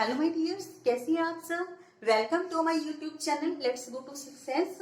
Hello my dears, कैसी हैं आप सब। Welcome to my YouTube channel let's go to success.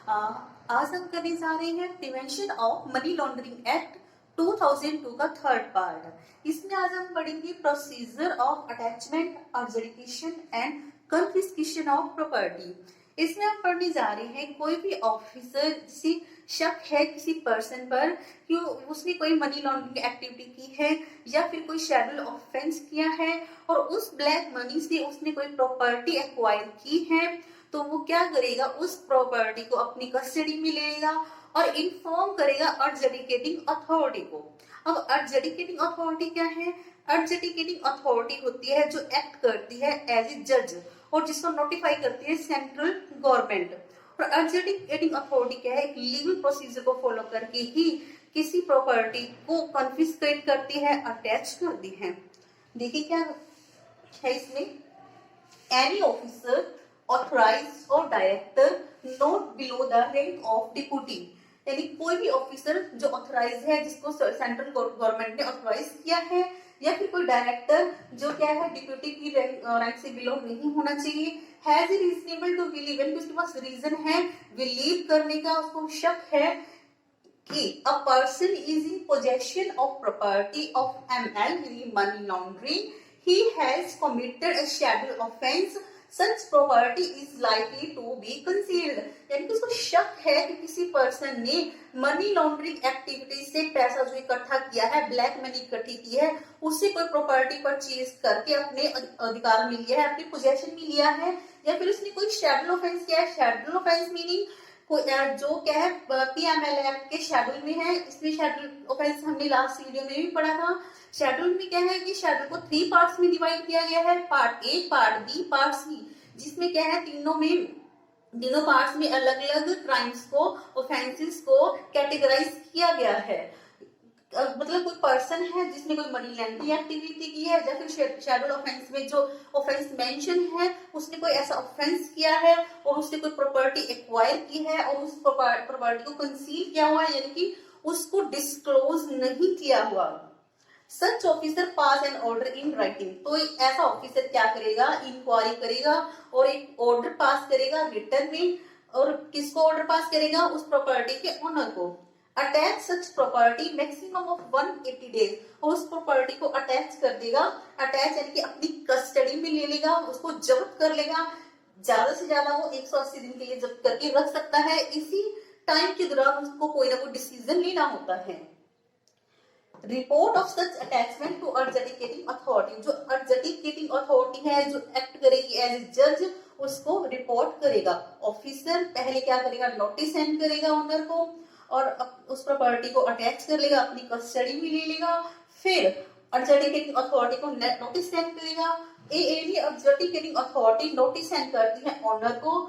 आज हम करने जा रहे हैं prevention of money laundering act 2002 का थर्ड पार्ट। इसमें आज हम पढ़ेंगे procedure of attachment, adjudication and confiscation of property. इसमें हम पढ़ने जा रहे हैं कोई भी ऑफिसर किसी शक है किसी पर्सन पर कि उसने कोई मनी लॉन्ड्रिंग एक्टिविटी की है या फिर कोई शेड्यूल ऑफेंस किया है और उस ब्लैक मनी से उसने कोई प्रॉपर्टी एक्वायर की है, तो वो क्या करेगा, उस प्रॉपर्टी को अपनी कस्टडी में लेगा और इन्फॉर्म करेगा एडजुडिकेटिंग अथॉरिटी को। अब एडजुडिकेटिंग अथॉरिटी क्या है? एडजुडिकेटिंग अथॉरिटी होती है जो एक्ट करती है एज ए जज और जिसको नोटिफाई करती है सेंट्रल गवर्नमेंट। और एडजुडिकेटिंग अथॉरिटी क्या है? एक लीगल प्रोसीजर को फॉलो करके ही किसी प्रॉपर्टी को कन्फिस्केट करती है, अटैच करती है। देखिए क्या है इसमें, एनी ऑफिसर ऑथराइज्ड और director not below the rank of deputy, यानी कोई भी ऑफिसर जो ऑथराइज है, जिसको सेंट्रल गवर्नमेंट ने ऑथराइज किया है, या फिर कोई डायरेक्टर जो क्या है डिप्यूटी की रैंक से बिलो नहीं होना चाहिए, has a reasonable to believe, यानी उसके पास रीजन है बिलीव करने का, उसको शक है कि a person is in possession of property of ML money laundering, he has committed a scheduled offense, such property is likely to be concealed, यानी कि उसको शक है कि किसी पर्सन ने मनी लॉन्ड्रिंग एक्टिविटी से पैसा जो इकट्ठा किया है, ब्लैक मनी इकट्ठी की है, उससे कोई प्रॉपर्टी परचेज करके अपने अधिकार में लिया है, अपने पोजेशन में लिया है, या फिर उसने कोई शेड्यूल ऑफेंस किया है। शेड्यूल ऑफेंस मीनिंग जो क्या है पीएमएल एक्ट के शेड्यूल में है। इसमें शेड्यूल ऑफेंस हमने लास्ट वीडियो में भी पढ़ा था। शेड्यूल में क्या है कि शेड्यूल को 3 पार्ट्स में डिवाइड किया गया है, part A, part B, part C, जिसमें क्या है तीनों पार्ट्स में अलग अलग क्राइम्स को, ऑफेंसेस को कैटेगराइज किया गया है। मतलब कोई पर्सन है जिसने कोई मनी लैंडिंग एक्टिविटी की है, या फिर शेड्यूल ऑफेंस में जो ऑफेंस मेंशन है उसने कोई ऐसा ऑफेंस किया है और उसने कोई प्रॉपर्टी एक्वायर की है और उस प्रॉपर्टी को कंसील किया हुआ है, यानी कि उसको डिस्क्लोज नहीं किया हुआ। Such officer pass an order in writing, तो ऐसा ऑफिसर क्या करेगा, इंक्वायरी करेगा और एक ऑर्डर पास करेगा रिटर्न में। और किसको ऑर्डर पास करेगा? उस प्रॉपर्टी के ओनर को। Attach such property maximum of 180 days, और उस प्रॉपर्टी को अटैच कर देगा। अटैच यानी कि अपनी कस्टडी में ले लेगा, उसको जब्त कर लेगा। ज्यादा से ज्यादा वो 180 दिन के लिए जब्त करके रख सकता है। इसी टाइम के दौरान उसको कोई ना कोई डिसीजन लेना होता है। Report of such attachment to adjudicating authority, जो एडजुडिकेटिंग अथॉरिटी है जो एक्ट करेगी एज ए जज, उसको रिपोर्ट करेगा। ऑफिसर पहले क्या करेगा, नोटिस सेंड करेगा ओनर को और उस प्रॉपर्टी को अटैच कर लेगा, अपनी कस्टडी में ले लेगा। फिर एडजुडिकेटिंग अथॉरिटी को नोटिस सेंड करेगा। एडजुडिकेटिंग अथॉरिटी नोटिस सेंड करती है ओनर को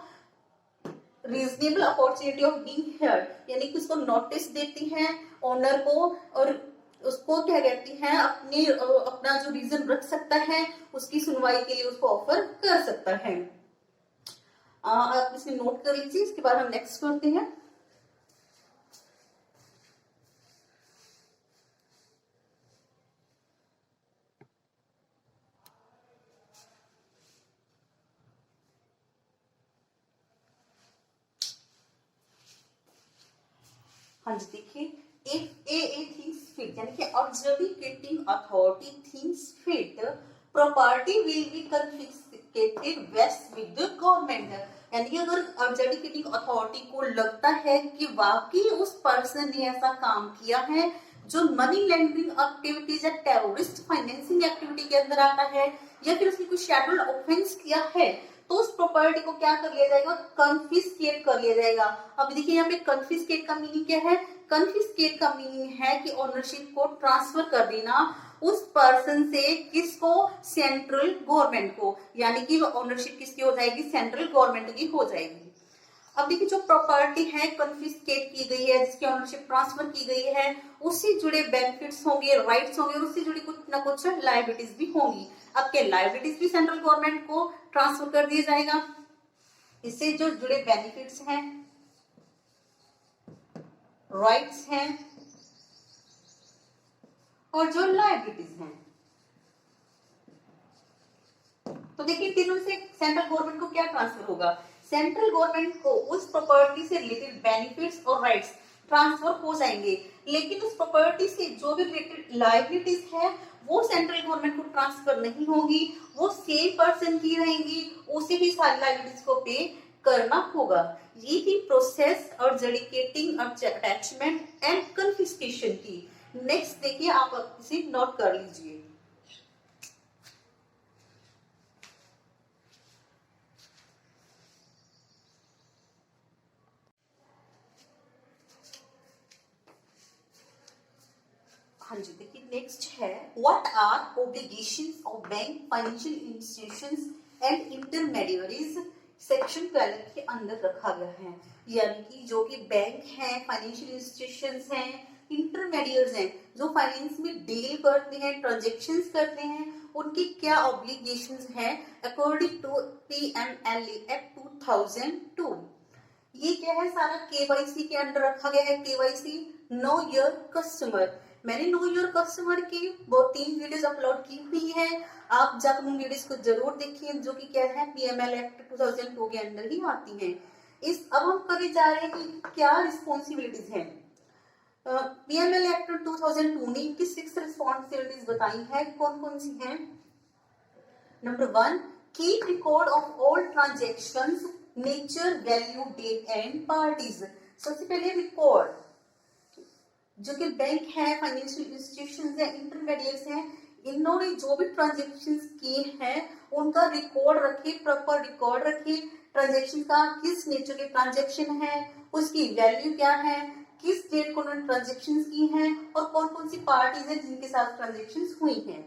reasonable opportunity of being heard, यानी कि उसको नोटिस देती है ओनर को और उसको क्या कहती हैं, अपना जो रीजन रख सकता है उसकी सुनवाई के लिए उसको ऑफर कर सकता है। आप इसे नोट कर लीजिए। इसके बाद हम नेक्स्ट करते हैं। हाँ जी, देखिए, if a thinks fit, यानी कि adjudicating authority thinks fit, property will be confiscated west with the government, यानी कि अगर adjudicating authority को लगता है कि वाकई उस पर्सन ने ऐसा काम किया है जो मनी लैंडरिंग एक्टिविटीज या टेररिस्ट फाइनेंसिंग एक्टिविटी के अंदर आता है, या फिर उसने कोई शेड्यूल ऑफेंस किया है, तो उस प्रॉपर्टी को क्या कर लिया जाएगा, कन्फिस्केट कर लिया जाएगा। अब देखिए यहाँ पे कन्फिस्केट का मीनिंग क्या है? कन्फिस्केट का मीनिंग है कि ओनरशिप को ट्रांसफर कर देना उस पर्सन से, किसको, सेंट्रल गवर्नमेंट को, यानी कि ओनरशिप किसकी हो जाएगी, सेंट्रल गवर्नमेंट की हो जाएगी। अब देखिए जो प्रॉपर्टी है कन्फिस्केट की गई है, जिसकी ओनरशिप ट्रांसफर की गई है, उससे जुड़े बेनिफिट्स होंगे, राइट्स होंगे और उससे जुड़ी कुछ ना कुछ लायबिलिटीज भी होंगी। अब क्या लायबिलिटीज भी सेंट्रल गवर्नमेंट को ट्रांसफर कर दिया जाएगा। इससे जो जुड़े बेनिफिट्स हैं, राइट्स हैं और जो लायबिलिटीज हैं, तो देखिए तीनों से सेंट्रल गवर्नमेंट को क्या ट्रांसफर होगा, सेंट्रल गवर्नमेंट को उस प्रॉपर्टी से रिलेटेड बेनिफिट्स और राइट्स ट्रांसफर हो जाएंगे, लेकिन उस प्रॉपर्टी से जो भी रिलेटेड लायबिलिटीज है वो सेंट्रल गवर्नमेंट को ट्रांसफर नहीं होगी, वो सेम पर्सन की रहेंगी, उसे ही सारी लायबिलिटीज को पे करना होगा। ये थी प्रोसेस और जडिकेटिंग अटैचमेंट एंड कन्फिस्केशन की। नेक्स्ट देखिए, आप इसे नोट कर लीजिए। हाँ जी, देखिए नेक्स्ट है, what are obligations of bank, financial institutions and intermediaries, section 12 के अंदर रखा गया है। यानी कि जो कि बैंक हैं, फाइनेंशियल इंस्टीट्यूशंस हैं, इंटरमीडियर्स हैं, जो फाइनेंस में डील करते हैं, ट्रांजेक्शन्स करते हैं, उनकी क्या ऑब्लिगेशंस हैं अकॉर्डिंग टू पीएमएलए एक्ट 2002। ये क्या है, सारा केवाईसी के अंडर रखा गया है। KYC, know your customer. मैंने नो योर कस्टमर की वो 3 वीडियोस अपलोड की हुई है, आप जाकर उन वीडियोस को जरूर देखिए, जो कि क्या है पीएमएल एक्ट 2002 के अंदर ही आती हैं। अब हम करने जा रहे हैं कि क्या रिस्पॉन्सिबिलिटीज हैं। पीएमएल एक्ट 2002 ने इनकी 6 रिस्पॉन्सिबिलिटीज बताई है। कौन कौन सी हैं? Number 1, keep record of all transactions, nature, value, date and parties. सबसे पहले रिकॉर्ड, जो कि बैंक है, फाइनेंशियल इंस्टीट्यूशंस है, इंटरमीडिएट्स हैं, इन्होंने जो भी ट्रांजेक्शन्स किए हैं उनका रिकॉर्ड रखे, प्रॉपर रिकॉर्ड रखे। ट्रांजेक्शन का किस नेचर के ट्रांजेक्शन है, उसकी वैल्यू क्या है, किस डेट को उन्होंने ट्रांजेक्शन की हैं और कौन कौन सी पार्टीज हैं जिनके साथ ट्रांजेक्शन हुई हैं।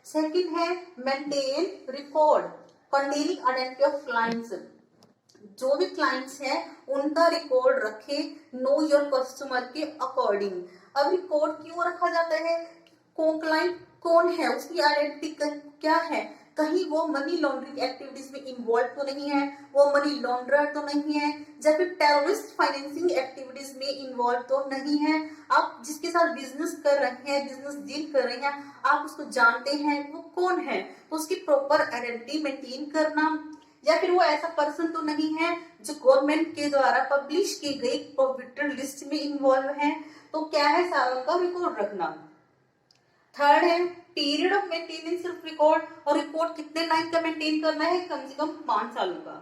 सेकंड है maintain record containing identity of clients, जो भी क्लाइंट्स हैं उनका रिकॉर्ड रखे नो योर कस्टमर के अकॉर्डिंग। अब रिकॉर्ड क्यों रखा जाता है, कौन क्लाइंट कौन है, उसकी आइडेंटिटी क्या है, कहीं वो मनी लॉन्ड्रिंग एक्टिविटीज में इन्वॉल्व तो नहीं है, वो मनी लॉन्ड्रर तो नहीं है, या फिर टेररिस्ट फाइनेंसिंग एक्टिविटीज में इन्वॉल्व तो नहीं है। आप जिसके साथ बिजनेस कर रहे हैं, बिजनेस डील कर रहे हैं, आप उसको जानते हैं, वो कौन है, तो उसकी प्रॉपर आइडेंटिटी मेंटेन करना। या फिर वो ऐसा पर्सन तो नहीं है जो गवर्नमेंट के द्वारा पब्लिश की गई प्रोहिबिटेड लिस्ट में इन्वॉल्व है, तो क्या है, सारा का रिकॉर्ड रखना। थर्ड है period of maintenance of record, और रिकॉर्ड कितने टाइम का मेंटेन करना है, कम से कम 5 सालों का।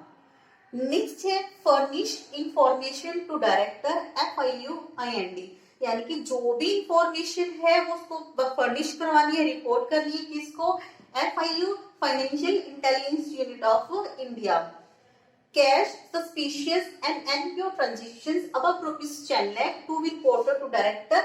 नेक्स्ट है furnish information to director FIUIND, यानी कि जो भी इंफॉर्मेशन है वो उसको फर्निश करवानी है, रिपोर्ट करनी है, किसको, FIU financial intelligence unit of India. Cash suspicious and NPO transactions above rupees 10 lakh to be reported to director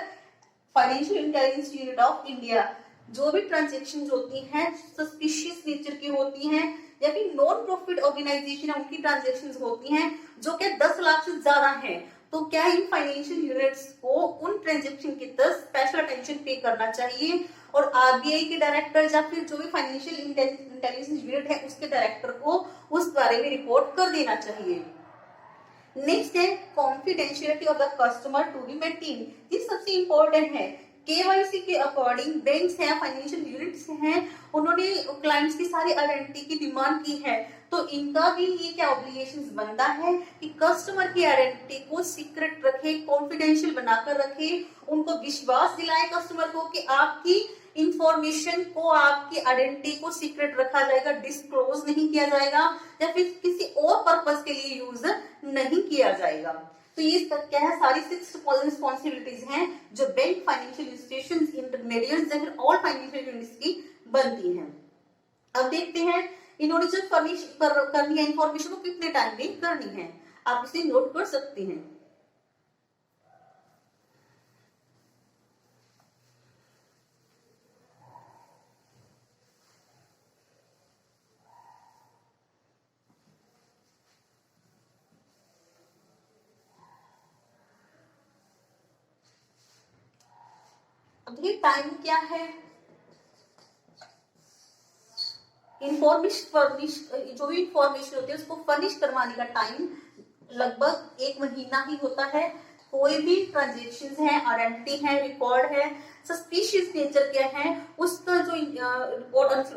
financial intelligence unit of India. जो भी ट्रांजेक्शन होती हैं सस्पिशियस नेचर की होती हैं या फिर नॉन प्रॉफिट ऑर्गेनाइजेशन उनकी ट्रांजेक्शन होती हैं जो कि 10 लाख से ज्यादा हैं, तो क्या इन फाइनेंशियल यूनिट्स को उन ट्रांजेक्शन की तरफ स्पेशल अटेंशन पे करना चाहिए और RBI के डायरेक्टर या फिर जो भी फाइनेंशियल इंटेलिजेंस यूनिट है उसके डायरेक्टर को उस बारे में रिपोर्ट कर देना चाहिए। नेक्स्ट है confidentiality of the customer to be maintain, ये सबसे इंपॉर्टेंट है। केवाईसी के अकॉर्डिंग बैंक्स हैं, फाइनेंशियल यूनिट्स हैं, उन्होंने क्लाइंट्स की सारी आइडेंटिटी की डिमांड की है, तो इनका भी ये क्या ऑब्लिगेशंस बनता है कि कस्टमर की आइडेंटिटी को सीक्रेट रखे, कॉन्फिडेंशियल बनाकर रखे, उनको विश्वास दिलाए कस्टमर को कि आपकी इंफॉर्मेशन को, आपकी आइडेंटिटी को सीक्रेट रखा जाएगा, डिस्क्लोज नहीं किया जाएगा या फिर किसी और पर्पस के लिए यूज नहीं किया जाएगा। तो ये क्या है, सारी 6 रिस्पॉन्सिबिलिटीज हैं जो बैंक, फाइनेंशियल इंस्टीट्यूशंस, इंटरमीडिएट्स या फिर ऑल फाइनेंशियल यूनिट्स की बनती हैं। अब देखते हैं इन्होंने जो फर्निश करनी है इंफॉर्मेशन को कितने टाइम में करनी है, आप इसे नोट कर सकते हैं। देखिए टाइम क्या है, जो भी इंफॉर्मेशन होती है उसको फर्निश करवाने का टाइम लगभग 1 महीना ही होता है। कोई भी ट्रांजेक्शन है, आइडेंटिटी है, रिकॉर्ड है, सस्पिशियस नेचर क्या है, उसका जो रिपोर्ट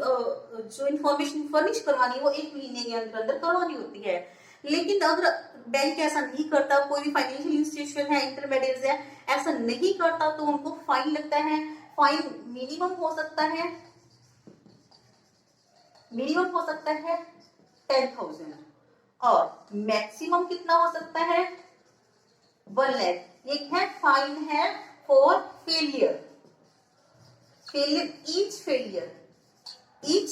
जो इंफॉर्मेशन फर्निश करवानी है वो 1 महीने के अंदर अंदर करवानी होती है। लेकिन अगर बैंक ऐसा नहीं करता, कोई भी फाइनेंशियल इंस्टीट्यूशन है, इंटरमीडिएट है, ऐसा नहीं करता तो उनको फाइन लगता है। फाइन मिनिमम हो सकता है 10,000 और मैक्सिमम कितना हो सकता है 1 लाख। एक है फाइन है for failure each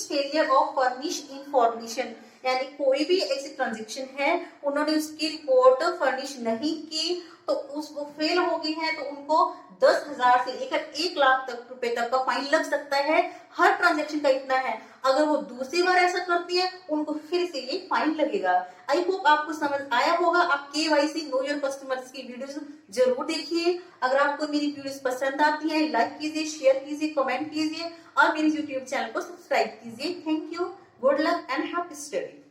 failure of furnish information, यानी कोई भी ऐसी ट्रांजेक्शन है उन्होंने उसकी रिपोर्ट फर्निश नहीं की तो उसको फेल हो गई है तो उनको 10,000 से लेकर 1 लाख तक रुपए तक का फाइन लग सकता है। हर ट्रांजेक्शन का इतना है। अगर वो दूसरी बार ऐसा करती है उनको फिर से ये फाइन लगेगा। आई होप आपको समझ आया होगा। आप KYC नो योर कस्टमर्स की वीडियोस जरूर देखिए। अगर आपको मेरी वीडियोस पसंद आती है लाइक कीजिए, शेयर कीजिए, कमेंट कीजिए और मेरे YouTube चैनल को सब्सक्राइब कीजिए। Thank you, good luck and happy study.